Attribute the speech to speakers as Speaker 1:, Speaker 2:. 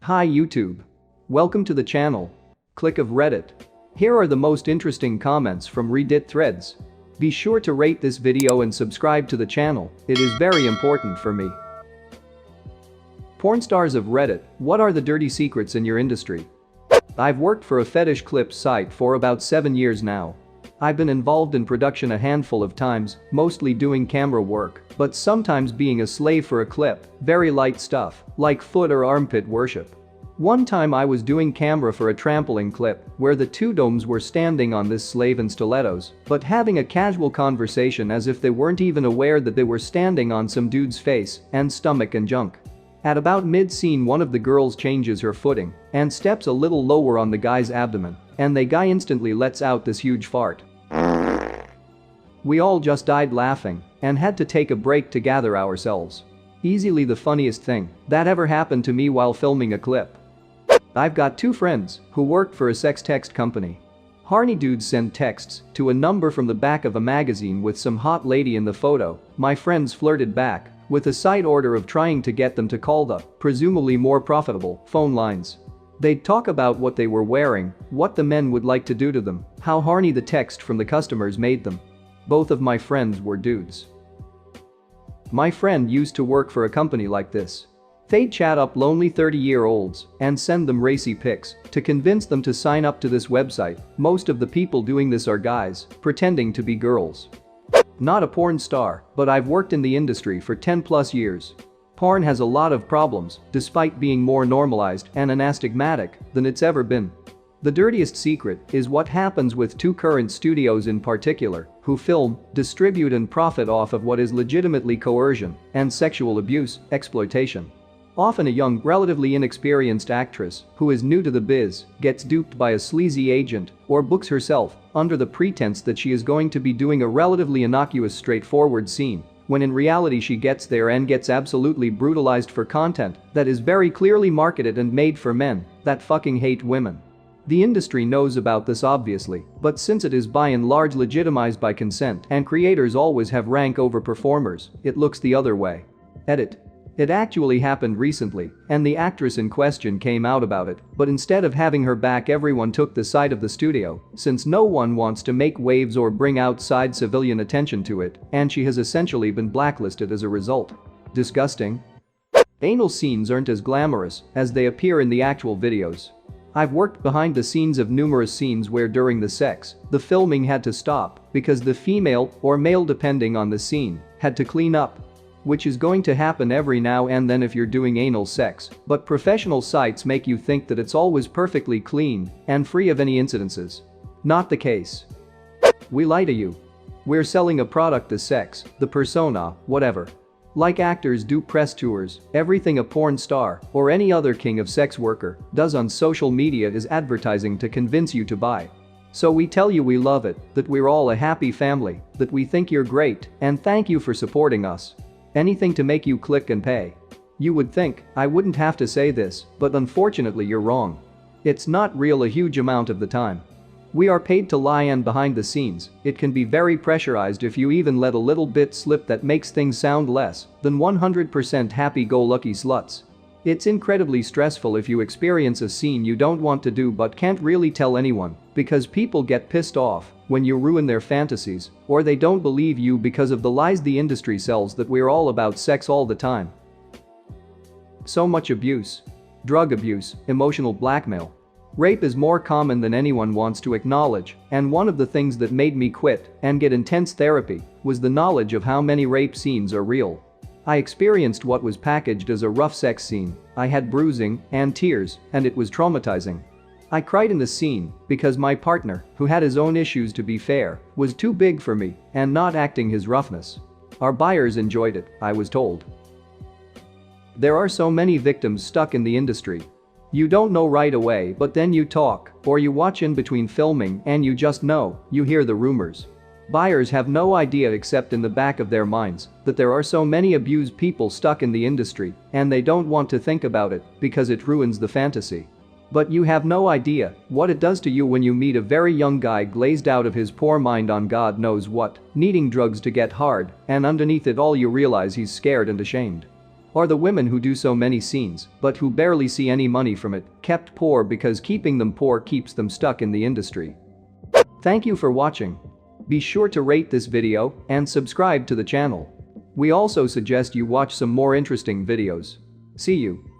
Speaker 1: Hi YouTube. Welcome to the channel. Click of Reddit. Here are the most interesting comments from Reddit threads. Be sure to rate this video and subscribe to the channel, it is very important for me. Pornstars of Reddit, what are the dirty secrets in your industry? I've worked for a fetish clips site for about 7 years now. I've been involved in production a handful of times, mostly doing camera work, but sometimes being a slave for a clip, very light stuff, like foot or armpit worship. One time I was doing camera for a trampoline clip where the two domes were standing on this slave in stilettos, but having a casual conversation as if they weren't even aware that they were standing on some dude's face and stomach and junk. At about mid-scene one of the girls changes her footing and steps a little lower on the guy's abdomen, and the guy instantly lets out this huge fart. We all just died laughing and had to take a break to gather ourselves. Easily the funniest thing that ever happened to me while filming a clip. I've got two friends who worked for a sex text company. Horny dudes send texts to a number from the back of a magazine with some hot lady in the photo. My friends flirted back with a side order of trying to get them to call the, presumably more profitable, phone lines. They'd talk about what they were wearing, what the men would like to do to them, how horny the text from the customers made them. Both of my friends were dudes. My friend used to work for a company like this. They'd chat up lonely 30-year-olds and send them racy pics to convince them to sign up to this website. Most of the people doing this are guys pretending to be girls. Not a porn star, but I've worked in the industry for 10+ years. Porn has a lot of problems despite being more normalized and astigmatic than it's ever been. The dirtiest secret is what happens with two current studios in particular who film, distribute and profit off of what is legitimately coercion and sexual abuse, exploitation. Often a young, relatively inexperienced actress who is new to the biz gets duped by a sleazy agent or books herself under the pretense that she is going to be doing a relatively innocuous straightforward scene, when in reality she gets there and gets absolutely brutalized for content that is very clearly marketed and made for men that fucking hate women. The industry knows about this obviously, but since it is by and large legitimized by consent and creators always have rank over performers, it looks the other way. Edit. It actually happened recently, and the actress in question came out about it, but instead of having her back everyone took the side of the studio, since no one wants to make waves or bring outside civilian attention to it, and she has essentially been blacklisted as a result. Disgusting. Anal scenes aren't as glamorous as they appear in the actual videos. I've worked behind the scenes of numerous scenes where during the sex, the filming had to stop because the female or male depending on the scene had to clean up. Which is going to happen every now and then if you're doing anal sex, but professional sites make you think that it's always perfectly clean and free of any incidences. Not the case. We lie to you. We're selling a product, the sex, the persona, whatever. Like actors do press tours, everything a porn star or any other king of sex worker does on social media is advertising to convince you to buy. So we tell you we love it, that we're all a happy family, that we think you're great, and thank you for supporting us. Anything to make you click and pay. You would think I wouldn't have to say this, but unfortunately you're wrong. It's not real a huge amount of the time. We are paid to lie, and behind the scenes, it can be very pressurized if you even let a little bit slip that makes things sound less than 100% happy-go-lucky sluts. It's incredibly stressful if you experience a scene you don't want to do but can't really tell anyone because people get pissed off when you ruin their fantasies or they don't believe you because of the lies the industry sells that we're all about sex all the time. So much abuse. Drug abuse, emotional blackmail. Rape is more common than anyone wants to acknowledge, and one of the things that made me quit and get intense therapy was the knowledge of how many rape scenes are real. I experienced what was packaged as a rough sex scene. I had bruising and tears, and it was traumatizing. I cried in the scene because my partner, who had his own issues to be fair, was too big for me and not acting his roughness. Our buyers enjoyed it, I was told. There are so many victims stuck in the industry. You don't know right away, but then you talk or you watch in between filming and you just know, you hear the rumors. Buyers have no idea except in the back of their minds that there are so many abused people stuck in the industry and they don't want to think about it because it ruins the fantasy. But you have no idea what it does to you when you meet a very young guy glazed out of his poor mind on God knows what, needing drugs to get hard, and underneath it all you realize he's scared and ashamed. Are the women who do so many scenes but who barely see any money from it kept poor because keeping them poor keeps them stuck in the industry? Thank you for watching. Be sure to rate this video and subscribe to the channel. We also suggest you watch some more interesting videos. See you.